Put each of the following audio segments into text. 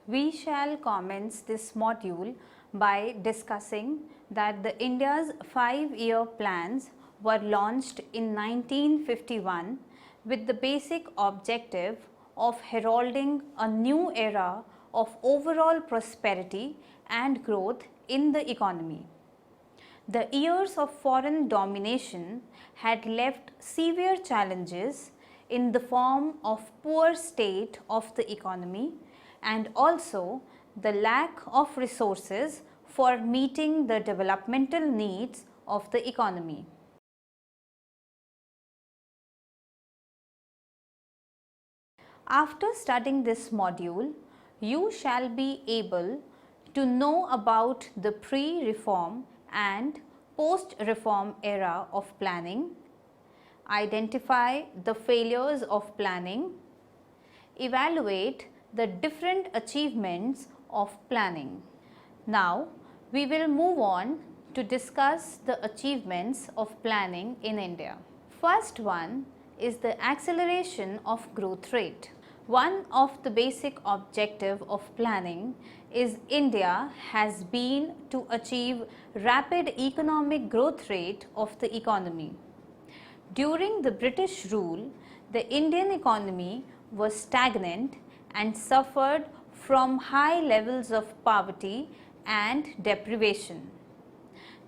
We shall commence this module by discussing that the India's 5-year plans were launched in 1951 with the basic objective of heralding a new era of overall prosperity and growth in the economy. The years of foreign domination had left severe challenges in the form of poor state of the economy and also the lack of resources for meeting the developmental needs of the economy. After studying this module, you shall be able to know about the pre-reform and post-reform era of planning, identify the failures of planning, evaluate the different achievements of planning. Now, we will move on to discuss the achievements of planning in India. First one is the acceleration of growth rate. One of the basic objective of planning is India has been to achieve rapid economic growth rate of the economy. During the British rule, the Indian economy was stagnant and suffered from high levels of poverty and deprivation.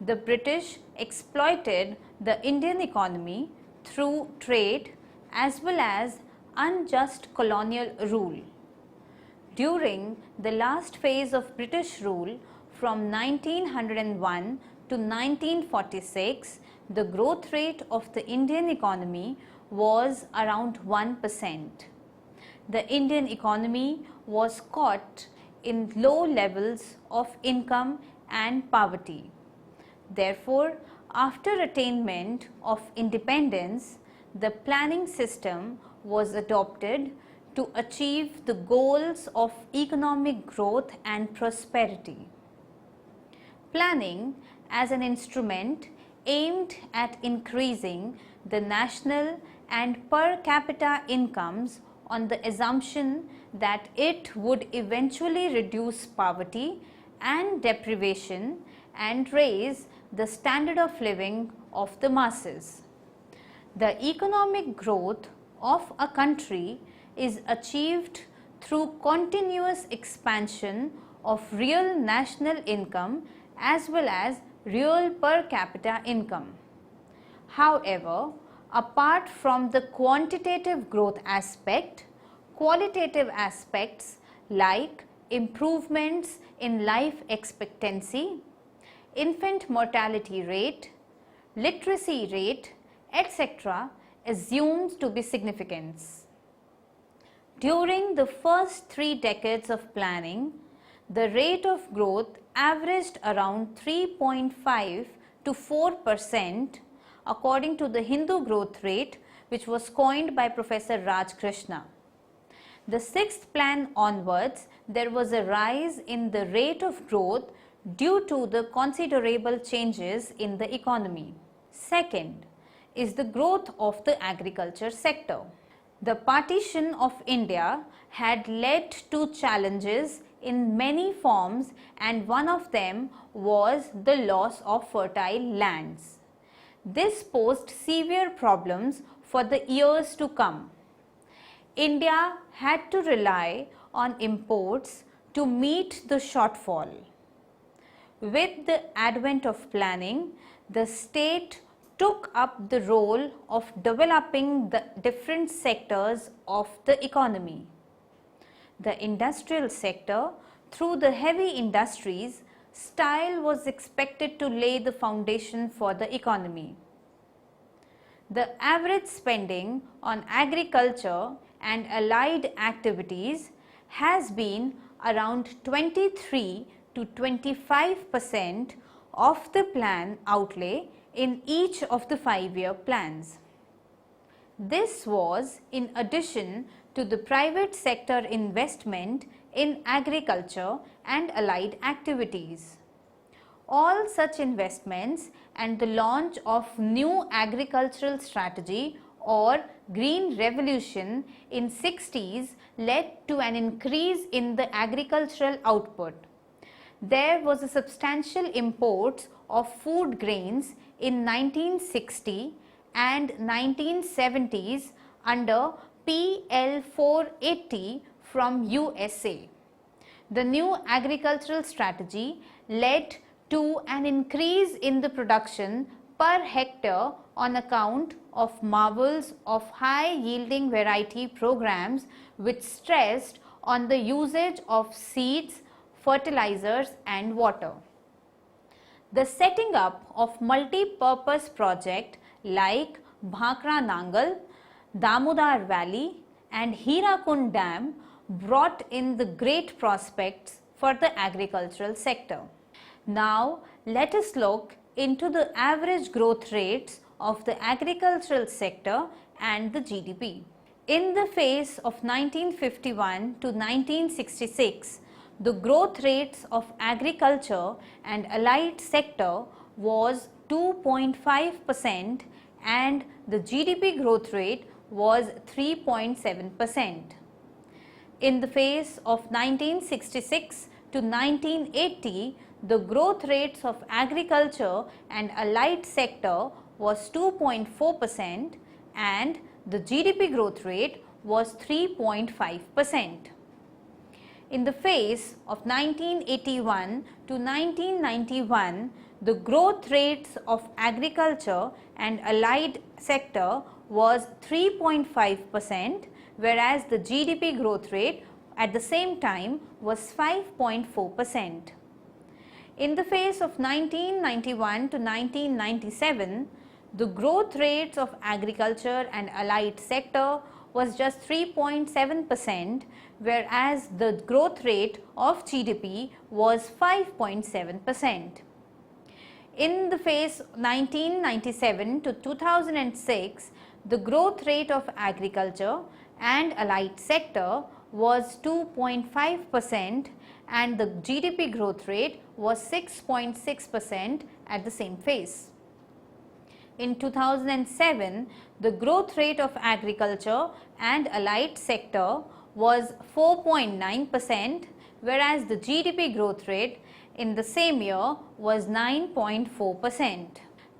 The British exploited the Indian economy through trade as well as unjust colonial rule. During the last phase of British rule from 1901 to 1946, the growth rate of the Indian economy was around 1%. The Indian economy was caught in low levels of income and poverty. Therefore, after attainment of independence, the planning system was adopted to achieve the goals of economic growth and prosperity. Planning as an instrument aimed at increasing the national and per capita incomes on the assumption that it would eventually reduce poverty and deprivation and raise the standard of living of the masses. The economic growth of a country is achieved through continuous expansion of real national income as well as real per capita income. However, apart from the quantitative growth aspect, qualitative aspects like improvements in life expectancy, infant mortality rate, literacy rate, etc. assumes to be significant. During the first 3 decades of planning, the rate of growth averaged around 3.5 to 4% according to the Hindu growth rate, which was coined by Professor Raj Krishna. The 6th plan onwards, there was a rise in the rate of growth due to the considerable changes in the economy. Second is the growth of the agriculture sector. The partition of India had led to challenges in many forms, and one of them was the loss of fertile lands. This posed severe problems for the years to come. India had to rely on imports to meet the shortfall. With the advent of planning, the state took up the role of developing the different sectors of the economy. The industrial sector, through the heavy industries, style was expected to lay the foundation for the economy. The average spending on agriculture and allied activities has been around 23 to 25% of the plan outlay in each of the 5-year plans. This was in addition to the private sector investment in agriculture and allied activities. All such investments and the launch of new agricultural strategy or Green Revolution in 60s led to an increase in the agricultural output. There was a substantial imports of food grains in 1960 and 1970s under PL 480 from USA. The new agricultural strategy led to an increase in the production per hectare on account of marvels of high yielding variety programs which stressed on the usage of seeds, fertilizers and water. The setting up of multi-purpose projects like Bhakra Nangal, Damodar Valley and Hirakund Dam brought in the great prospects for the agricultural sector. Now let us look into the average growth rates of the agricultural sector and the GDP. In the phase of 1951 to 1966, the growth rates of agriculture and allied sector was 2.5% and the GDP growth rate was 3.7%. In the phase of 1966 to 1980, the growth rates of agriculture and allied sector was 2.4% and the GDP growth rate was 3.5%. In the phase of 1981 to 1991, the growth rates of agriculture and allied sector was 3.5%, whereas the GDP growth rate at the same time was 5.4%. In the phase of 1991 to 1997, the growth rates of agriculture and allied sector was just 3.7%, whereas the growth rate of GDP was 5.7%. In the phase 1997 to 2006, the growth rate of agriculture and allied sector was 2.5% and the GDP growth rate was 6.6% at the same phase. In 2007, the growth rate of agriculture and allied sector was 4.9%, whereas the GDP growth rate in the same year was 9.4%.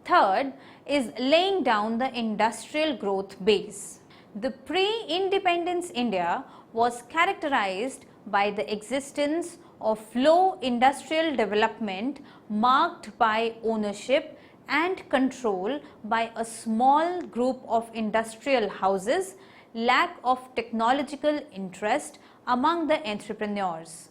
Third is laying down the industrial growth base. The pre-independence India was characterized by the existence of low industrial development marked by ownership and control by a small group of industrial houses, lack of technological interest among the entrepreneurs.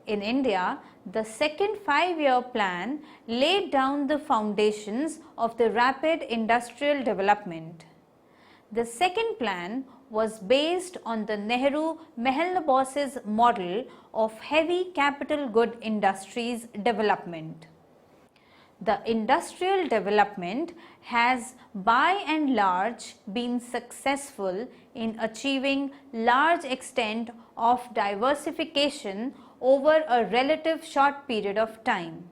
In India, the second 5-year plan laid down the foundations of the rapid industrial development. The second plan was based on the Nehru-Mahlanobis model of heavy capital good industries development. The industrial development has by and large been successful in achieving large extent of diversification over a relative short period of time.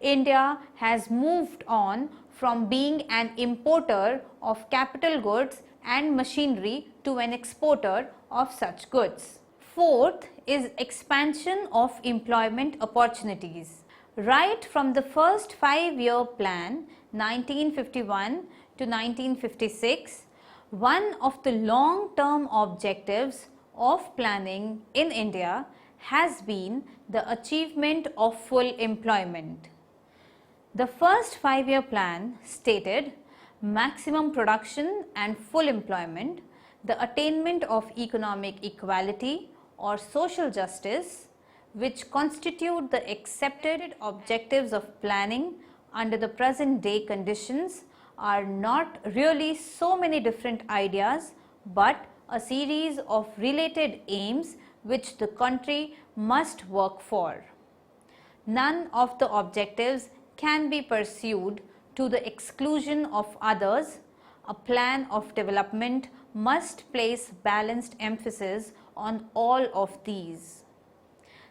India has moved on from being an importer of capital goods and machinery to an exporter of such goods. Fourth is expansion of employment opportunities. Right from the first 5-year plan 1951 to 1956, one of the long-term objectives of planning in India has been the achievement of full employment. The first 5-year plan stated maximum production and full employment, the attainment of economic equality or social justice, which constitute the accepted objectives of planning under the present day conditions, are not really so many different ideas, but a series of related aims which the country must work for. None of the objectives can be pursued to the exclusion of others. A plan of development must place balanced emphasis on all of these.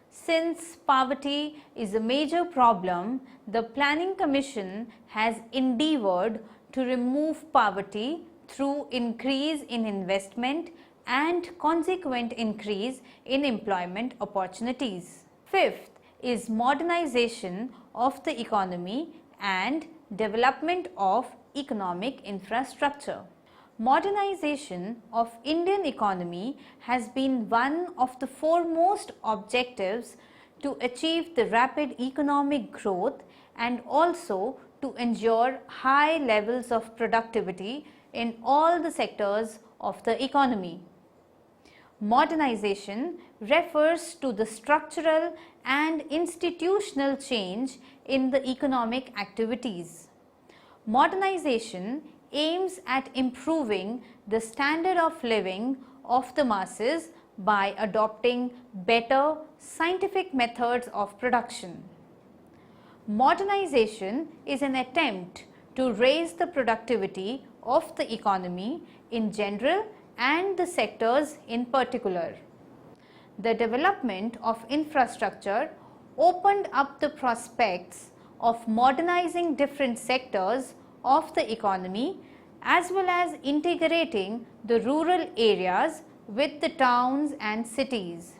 Since poverty is a major problem, the Planning Commission has endeavoured to remove poverty through increase in investment and consequent increase in employment opportunities. Fifth is modernization of the economy and development of economic infrastructure. Modernization of Indian economy has been one of the foremost objectives to achieve the rapid economic growth and also to ensure high levels of productivity in all the sectors of the economy. Modernization refers to the structural and institutional change in the economic activities. Modernization aims at improving the standard of living of the masses by adopting better scientific methods of production. Modernization is an attempt to raise the productivity of the economy in general and the sectors in particular. The development of infrastructure opened up the prospects of modernizing different sectors of the economy as well as integrating the rural areas with the towns and cities.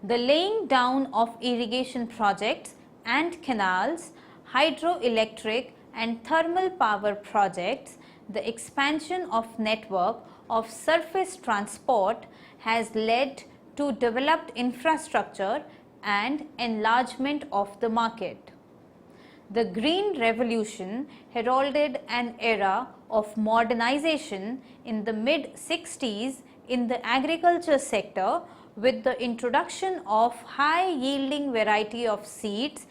The laying down of irrigation projects and canals, hydroelectric and thermal power projects, the expansion of network of surface transport has led to developed infrastructure and enlargement of the market. The Green Revolution heralded an era of modernization in the mid-60s in the agriculture sector with the introduction of high-yielding variety of seeds,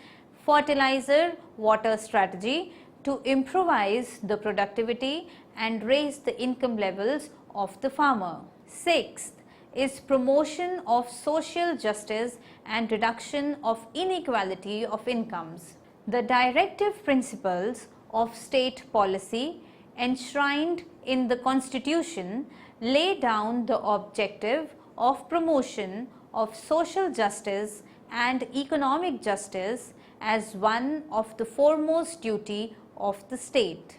fertilizer, water strategy to improvise the productivity and raise the income levels of the farmer. Sixth is promotion of social justice and reduction of inequality of incomes. The directive principles of state policy enshrined in the Constitution lay down the objective of promotion of social justice and economic justice as one of the foremost duty of the state.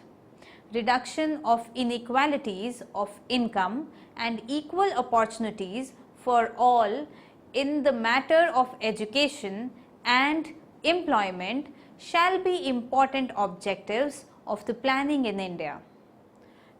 Reduction of inequalities of income and equal opportunities for all in the matter of education and employment shall be important objectives of the planning in India.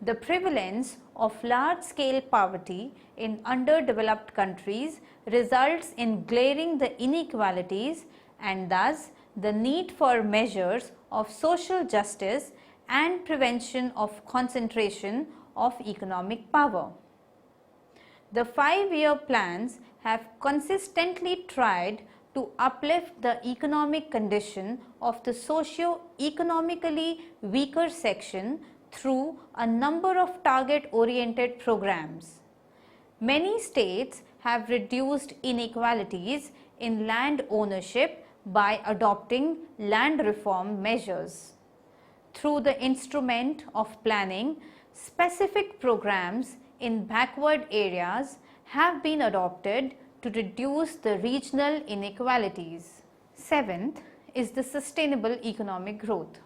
The prevalence of large-scale poverty in underdeveloped countries results in glaring the inequalities and thus the need for measures of social justice and prevention of concentration of economic power. The 5-year plans have consistently tried to uplift the economic condition of the socio-economically weaker section through a number of target-oriented programs. Many states have reduced inequalities in land ownership by adopting land reform measures. Through the instrument of planning, specific programs in backward areas have been adopted to reduce the regional inequalities. Seventh is the sustainable economic growth.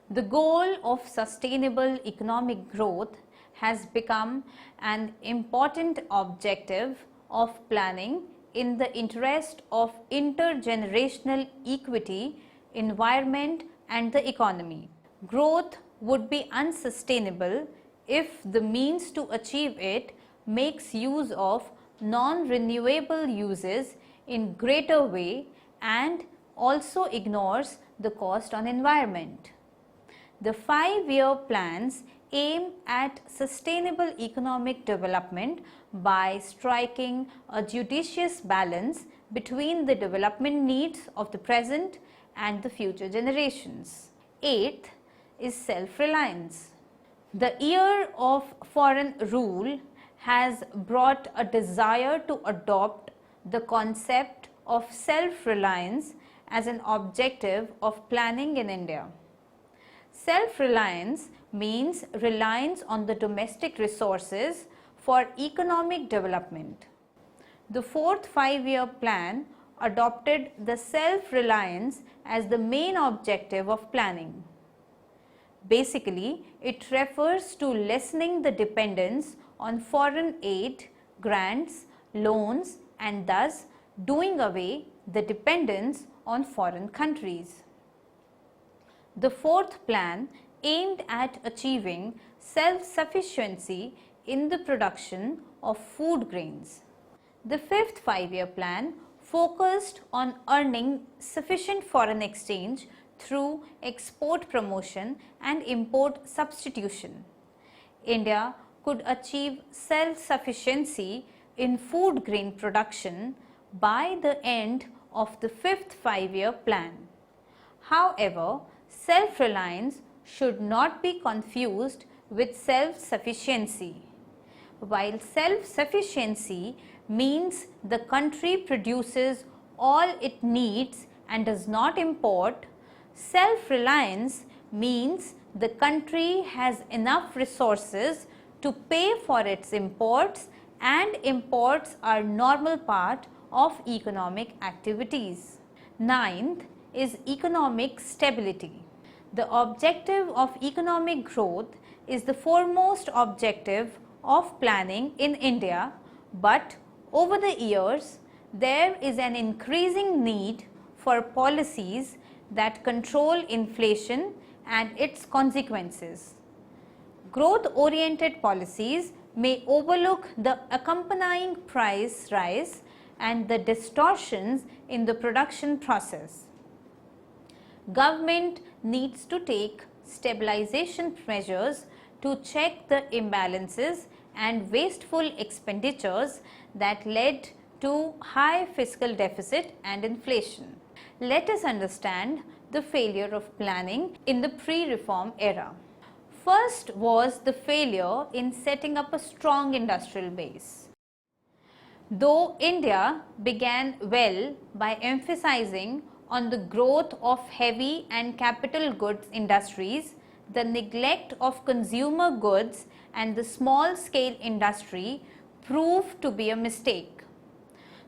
The goal of sustainable economic growth has become an important objective of planning in the interest of intergenerational equity, environment and the economy. Growth would be unsustainable if the means to achieve it makes use of non-renewable uses in greater way and also ignores the cost on environment. The 5-year plans aim at sustainable economic development by striking a judicious balance between the development needs of the present and the future generations. Eighth is self-reliance. The year of foreign rule has brought a desire to adopt the concept of self-reliance as an objective of planning in India. Self-reliance means reliance on the domestic resources for economic development. The 4th 5-year plan adopted the self-reliance as the main objective of planning. Basically, it refers to lessening the dependence on foreign aid, grants, loans, and thus doing away the dependence on foreign countries. The fourth plan aimed at achieving self-sufficiency in the production of food grains. The fifth five-year plan focused on earning sufficient foreign exchange through export promotion and import substitution. India could achieve self-sufficiency in food grain production by the end of the fifth five-year plan. However, self-reliance should not be confused with self-sufficiency. While self-sufficiency means the country produces all it needs and does not import, self-reliance means the country has enough resources to pay for its imports, and imports are normal part of economic activities. Ninth is economic stability. The objective of economic growth is the foremost objective of planning in India, but over the years there is an increasing need for policies that control inflation and its consequences. Growth-oriented policies may overlook the accompanying price rise and the distortions in the production process. Government needs to take stabilization measures to check the imbalances and wasteful expenditures that led to high fiscal deficit and inflation. Let us understand the failure of planning in the pre-reform era. First was the failure in setting up a strong industrial base. Though India began well by emphasizing on the growth of heavy and capital goods industries, the neglect of consumer goods and the small scale industry proved to be a mistake.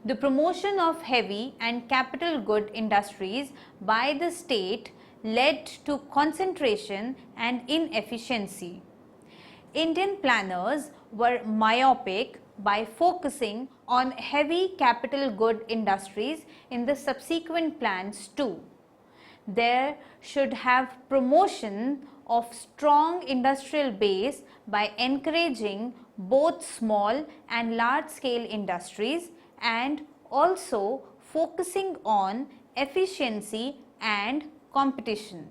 The promotion of heavy and capital good industries by the state led to concentration and inefficiency. Indian planners were myopic by focusing on heavy capital good industries in the subsequent plans too. There should have promotion of strong industrial base by encouraging both small and large scale industries, and also focusing on efficiency and competition.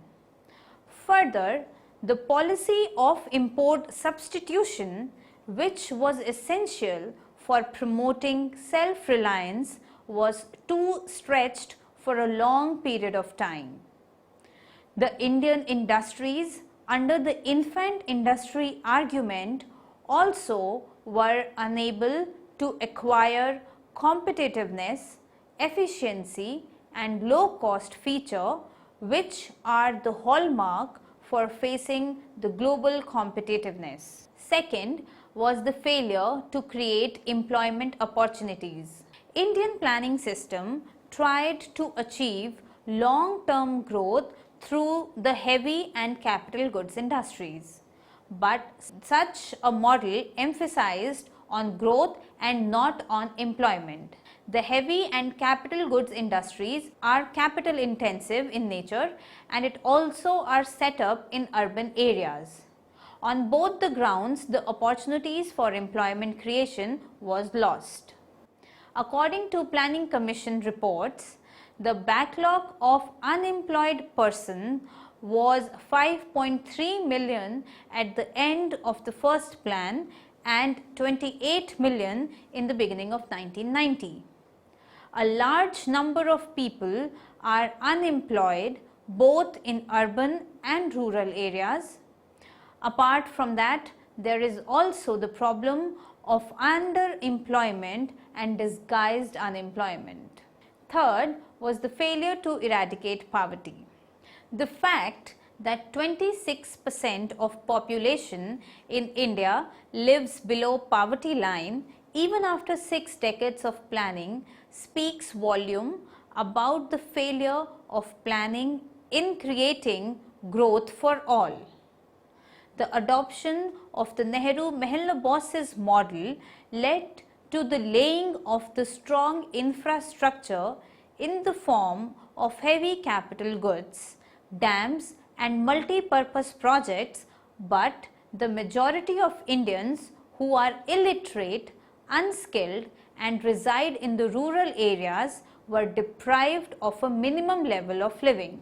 Further, the policy of import substitution, which was essential for promoting self-reliance, was too stretched for a long period of time. The Indian industries under the infant industry argument also were unable to acquire competitiveness, efficiency and low cost feature, which are the hallmark for facing the global competitiveness. Second was the failure to create employment opportunities. Indian planning system tried to achieve long-term growth through the heavy and capital goods industries, but such a model emphasized on growth and not on employment. The heavy and capital goods industries are capital intensive in nature, and it also are set up in urban areas. On both the grounds, the opportunities for employment creation was lost. According to Planning Commission reports, the backlog of unemployed persons was 5.3 million at the end of the first plan and 28 million in the beginning of 1990. A large number of people are unemployed both in urban and rural areas. Apart from that, there is also the problem of underemployment and disguised unemployment. Third was the failure to eradicate poverty. The fact that 26% of population in India lives below poverty line even after 6 decades of planning speaks volume about the failure of planning in creating growth for all. The adoption of the Nehru-Mahlanobis model led to the laying of the strong infrastructure in the form of heavy capital goods, dams and multi-purpose projects, but the majority of Indians who are illiterate, unskilled and reside in the rural areas were deprived of a minimum level of living.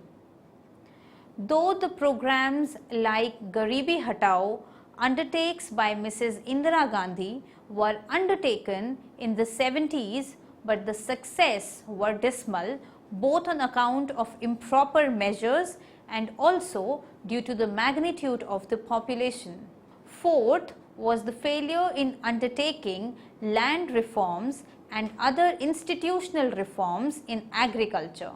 Though the programs like Garibi Hatao undertakes by Mrs. Indira Gandhi were undertaken in the 70s, but the success were dismal both on account of improper measures and also due to the magnitude of the population. Fourth was the failure in undertaking land reforms and other institutional reforms in agriculture.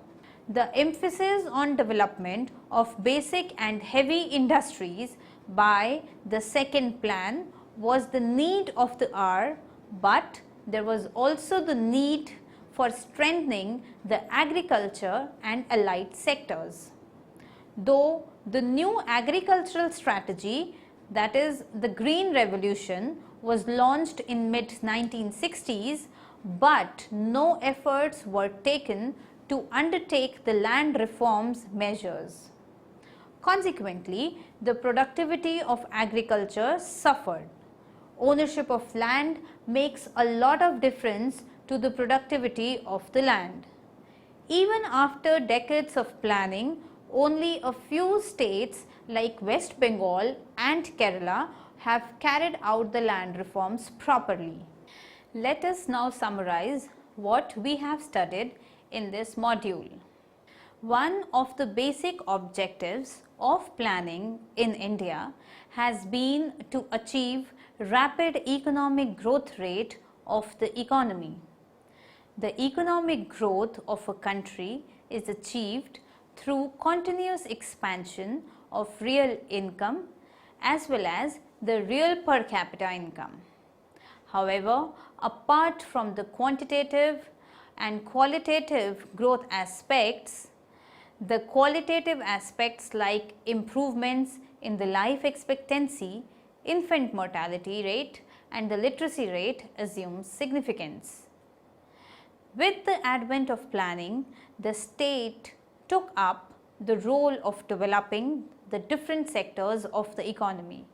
The emphasis on development of basic and heavy industries by the second plan was the need of the hour, but there was also the need for strengthening the agriculture and allied sectors. Though the new agricultural strategy, that is the Green Revolution, was launched in mid-1960s, but no efforts were taken to undertake the land reforms measures. Consequently, the productivity of agriculture suffered. Ownership of land makes a lot of difference to the productivity of the land. Even after decades of planning, only a few states like West Bengal and Kerala have carried out the land reforms properly. Let us now summarize what we have studied in this module. One of the basic objectives of planning in India has been to achieve rapid economic growth rate of the economy. The economic growth of a country is achieved through continuous expansion of real income as well as the real per capita income. However, apart from the quantitative and qualitative growth aspects, the qualitative aspects like improvements in the life expectancy, infant mortality rate and the literacy rate assume significance. With the advent of planning, the state took up the role of developing the different sectors of the economy.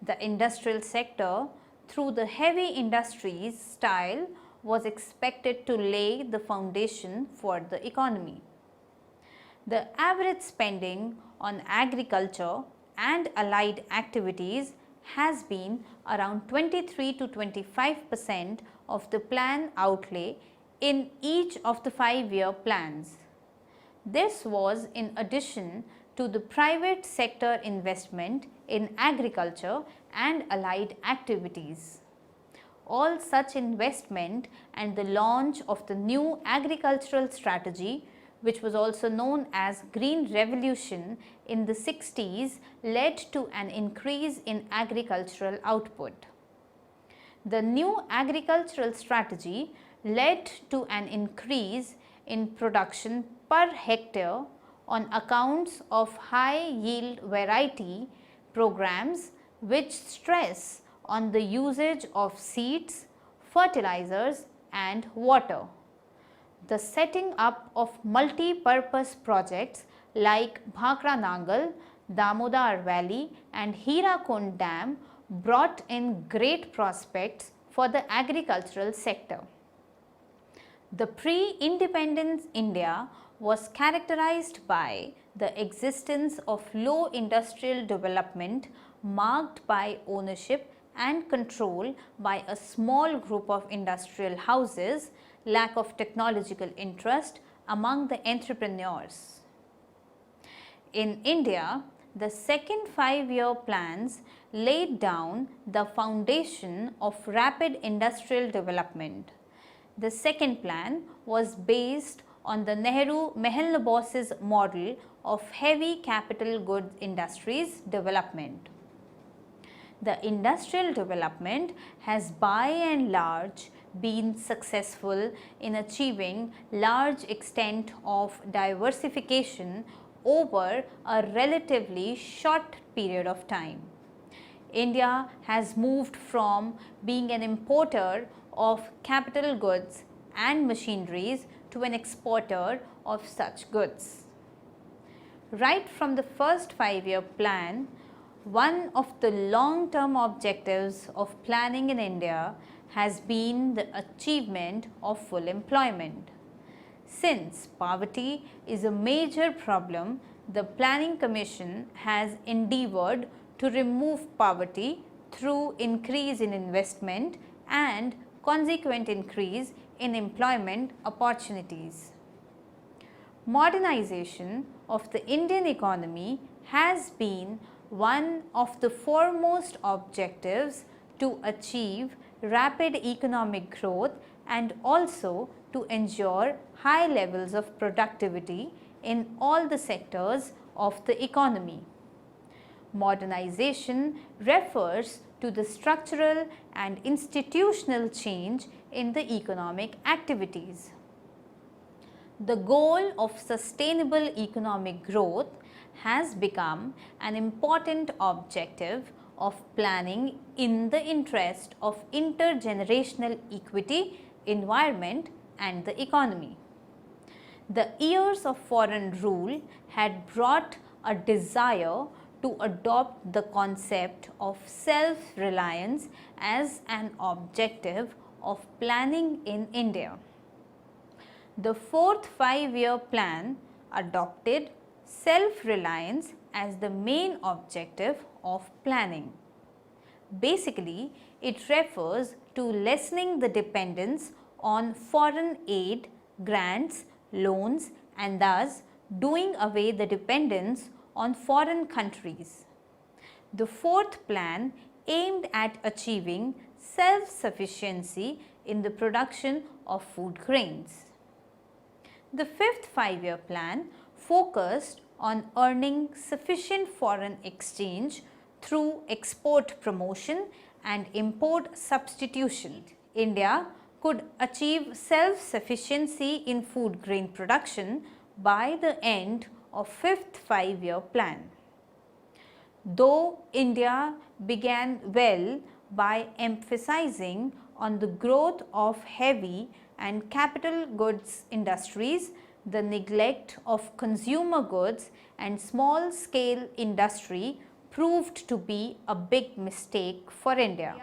The industrial sector, through the heavy industries style, was expected to lay the foundation for the economy. The average spending on agriculture and allied activities has been around 23 to 25% of the plan outlay in each of the 5-year plans. This was in addition to the private sector investment in agriculture and allied activities. All such investment and the launch of the new agricultural strategy, which was also known as Green Revolution in the 60s, led to an increase in agricultural output. The new agricultural strategy led to an increase in production per hectare on accounts of high yield variety programs which stress on the usage of seeds, fertilizers and water. The setting up of multi-purpose projects like Bhakra Nangal, Damodar Valley and Hirakund Dam brought in great prospects for the agricultural sector. The pre-independence India was characterized by the existence of low industrial development marked by ownership and control by a small group of industrial houses, lack of technological interest among the entrepreneurs. In India, the second 5-year plans laid down the foundation of rapid industrial development. The second plan was based on the Nehru-Mahlanobis model of heavy capital goods industries development. The industrial development has by and large been successful in achieving large extent of diversification over a relatively short period of time. India has moved from being an importer of capital goods and machineries to an exporter of such goods. Right from the first 5-year plan, one of the long-term objectives of planning in India has been the achievement of full employment. Since poverty is a major problem, the Planning Commission has endeavoured to remove poverty through increase in investment and consequent increase in employment opportunities. Modernization of the Indian economy has been one of the foremost objectives to achieve rapid economic growth and also to ensure high levels of productivity in all the sectors of the economy. Modernization refers to the structural and institutional change in the economic activities. The goal of sustainable economic growth has become an important objective of planning in the interest of intergenerational equity, environment and the economy. The years of foreign rule had brought a desire to adopt the concept of self-reliance as an objective of planning in India. The fourth 5-year plan adopted self-reliance as the main objective of planning. Basically, it refers to lessening the dependence on foreign aid, grants, loans and thus doing away the dependence on foreign countries. The fourth plan aimed at achieving self-sufficiency in the production of food grains. The fifth 5-year plan focused on earning sufficient foreign exchange through export promotion and import substitution. India could achieve self-sufficiency in food grain production by the end of fifth 5-year plan. Though India began well by emphasizing on the growth of heavy and capital goods industries, the neglect of consumer goods and small scale industry proved to be a big mistake for India.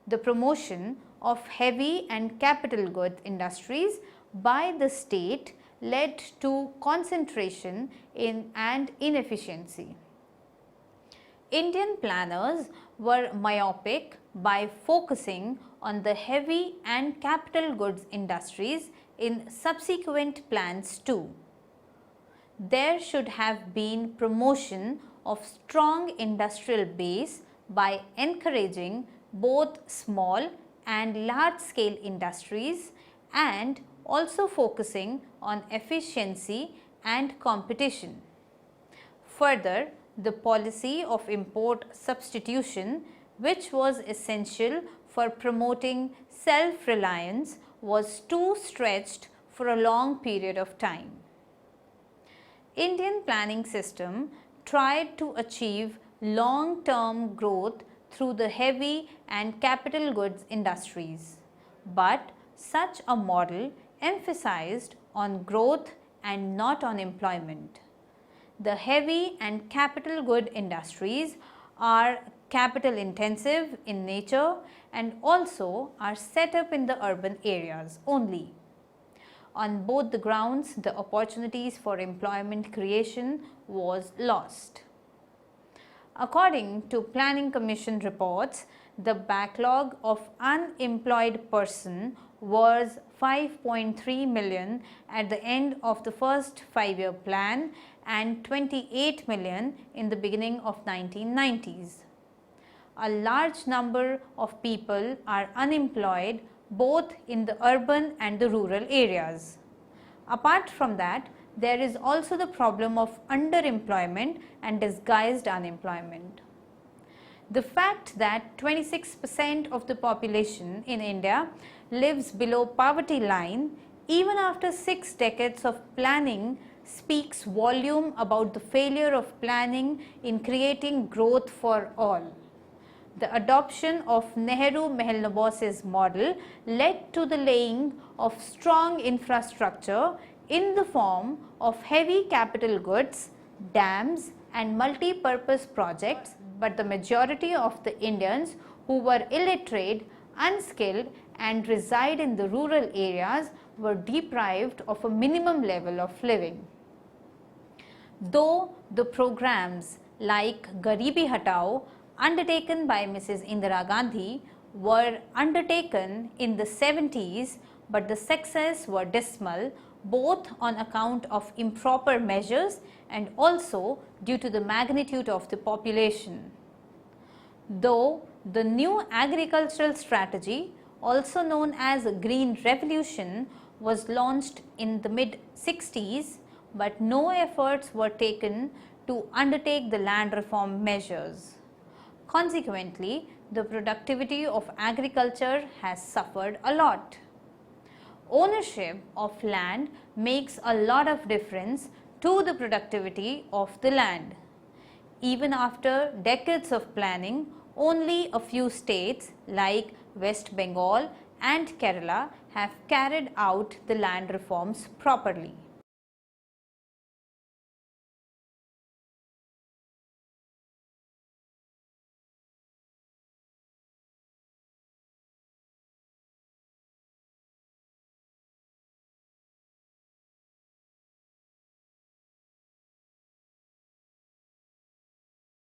The promotion of heavy and capital goods industries by the state led to concentration and inefficiency. Indian planners were myopic by focusing on the heavy and capital goods industries in subsequent plans too. There should have been promotion of strong industrial base by encouraging both small and large scale industries and also focusing on efficiency and competition. Further, the policy of import substitution, which was essential for promoting self-reliance, was too stretched for a long period of time. Indian planning system tried to achieve long-term growth through the heavy and capital goods industries, but such a model emphasized on growth and not on employment. The heavy and capital good industries are capital intensive in nature and also are set up in the urban areas only. On both the grounds, the opportunities for employment creation was lost. According to Planning Commission reports, the backlog of unemployed person was 5.3 million at the end of the first 5-year plan and 28 million in the beginning of 1990s. A large number of people are unemployed both in the urban and the rural areas. Apart from that, there is also the problem of underemployment and disguised unemployment. The fact that 26% of the population in India lives below poverty line even after 6 decades of planning speaks volume about the failure of planning in creating growth for all. the adoption of Nehru-Mahalanobis's model led to the laying of strong infrastructure in the form of heavy capital goods, dams and multi-purpose projects, but the majority of the Indians who were illiterate, unskilled and reside in the rural areas were deprived of a minimum level of living. Though the programs like Garibi Hatao undertaken by Mrs. Indira Gandhi were undertaken in the 70s, but the success were dismal both on account of improper measures and also due to the magnitude of the population. Though the new agricultural strategy, also known as Green Revolution, was launched in the mid-60s, but no efforts were taken to undertake the land reform measures. Consequently, the productivity of agriculture has suffered a lot. Ownership of land makes a lot of difference to the productivity of the land. Even after decades of planning, only a few states like West Bengal and Kerala have carried out the land reforms properly.